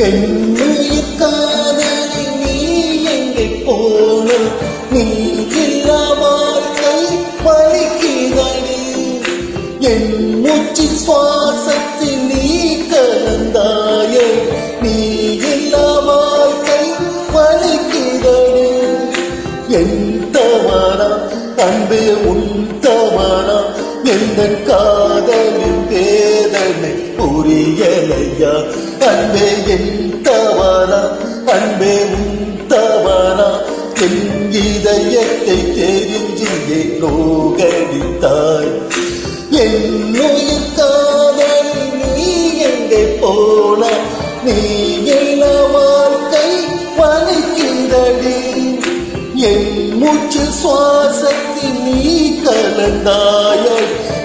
என்னுயிர் காதலி நீ எங்கே போன நீ இல்லா வாழ்க்கை வலிக்குதடி என் மூச்சு சுவாசத்தில் நீ கலந்தாயே நீ இல்லா வாழ்க்கை வலிக்குதடி என் தவறா அன்பே உன் தவறா எந்த காதலின் வேதனை புரியலையா அன்பே என் தவறா அன்பே உன் தவறா என் இதயத்தை தெரிஞ்சு நோகடித்தாய் என்னுயிர் காதல் நீ எங்கே போனா நீ என்ன வாழ்க்கை வலிக்குதடி என் மூச்சு சுவாசத்தில் நீ கலந்தாய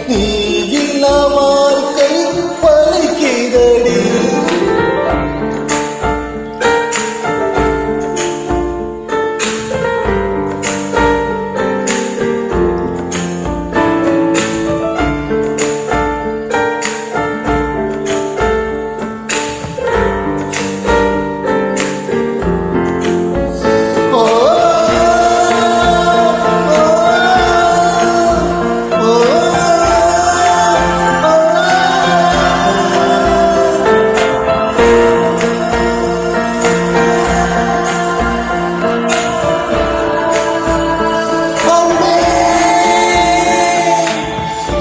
நீ இல்ல வாழ்க்கை வலிக்குதடி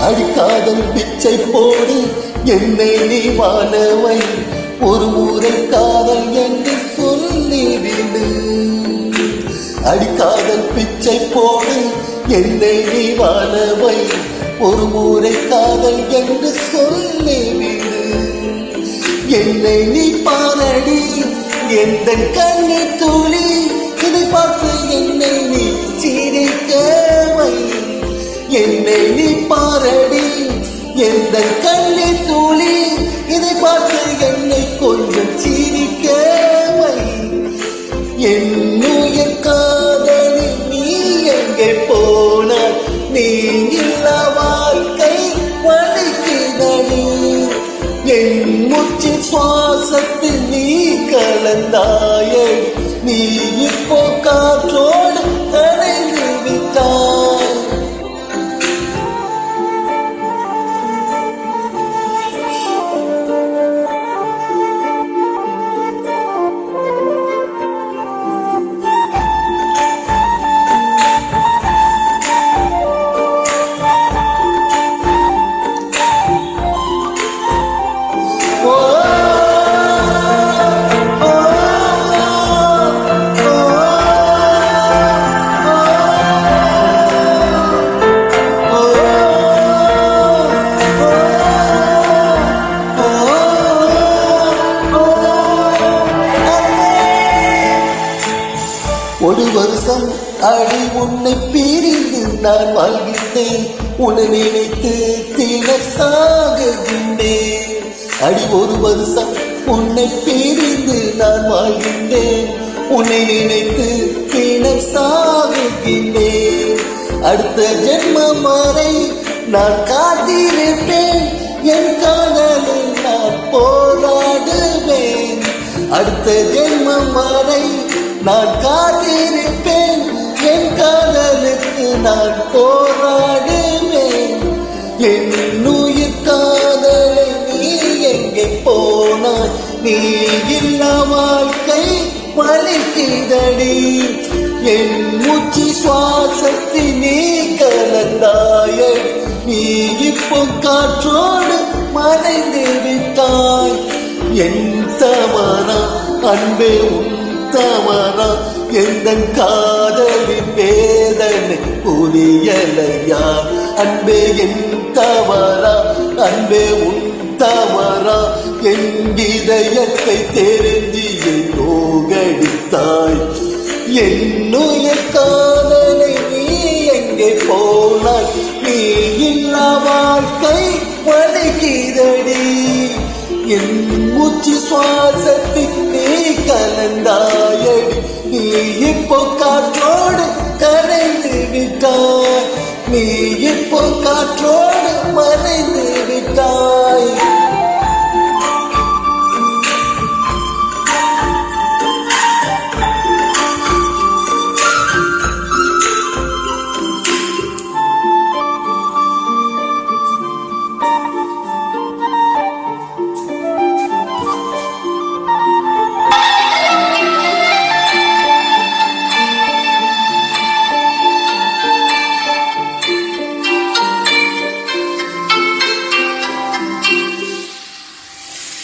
அடிக்காதல் பிச்சை போடு என்னை நீ வாழவை ஒரு முறை காதல் என்று சொல்லிவிடு அடிக்காதல் பிச்சை போடு என்னை நீ வாழவை ஒரு முறை காதல் என்று சொல்லிவிடு என்னை நீ பாரடி எந்த கண்ணி துளி இதை பார்த்து என்னை நீ சிரிக்கவை என்னை நீ பாரடி எந்த கண்ணி துளி இதை பார்த்து என்னை கொஞ்சம் சிரிக்கவை என்னுயிர் காதலி நீ எங்கே போன நீ இல்ல வாழ்க்கை வலிக்குதடி என் மூச்சு சுவாசத்தில் நீ கலந்தாயே நீ இப்போ காற்றோடு கரைந்து விட்டாய் ஒரு வருஷம் அடி உன்னை பிரிந்து நான் வாழ்கின்றேன் உன்னை நினைத்து தினசாகின்றேன் அடி ஒரு வருஷம் உன்னை பிரிந்து நான் வாழ்கின்றேன் உன்னை நினைத்து தினசாகின்றேன் அடுத்த ஜென்மம் வரை நான் காத்திருப்பேன் என் காதலில் நான் போராடுவேன் அடுத்த ஜென்மம் வரை நான் காத்திருப்பேன் என் காதலுக்கு நான் போராடுவேன் என்னுயிர் காதலை நீ எங்கே போனாய் நீ இல்ல வாழ்க்கை வலிக்குதடி என் மூச்சு சுவாசத்தில் நீ கலந்தாய நீ இப்போ காற்றோடு மறைந்து விட்டாய் என் தவறா அன்பே உன் தவறா எந்த காதலின் வேதனை புரியலையா அன்பே என் தவறா அன்பே உன் தவறா என் இதயத்தை தெரிஞ்சு நோகடித்தாய் என்னுயிர் காதலை நீ எங்கே போனாய் நீ இல்ல வாழ்க்கை வலிக்குதடி என் மூச்சு சுவாசத்தில் நீ கலந்தாயடி நீ இப்போ காற்றோடு கரைந்து விட்டாய் நீ இப்போ காற்றோடு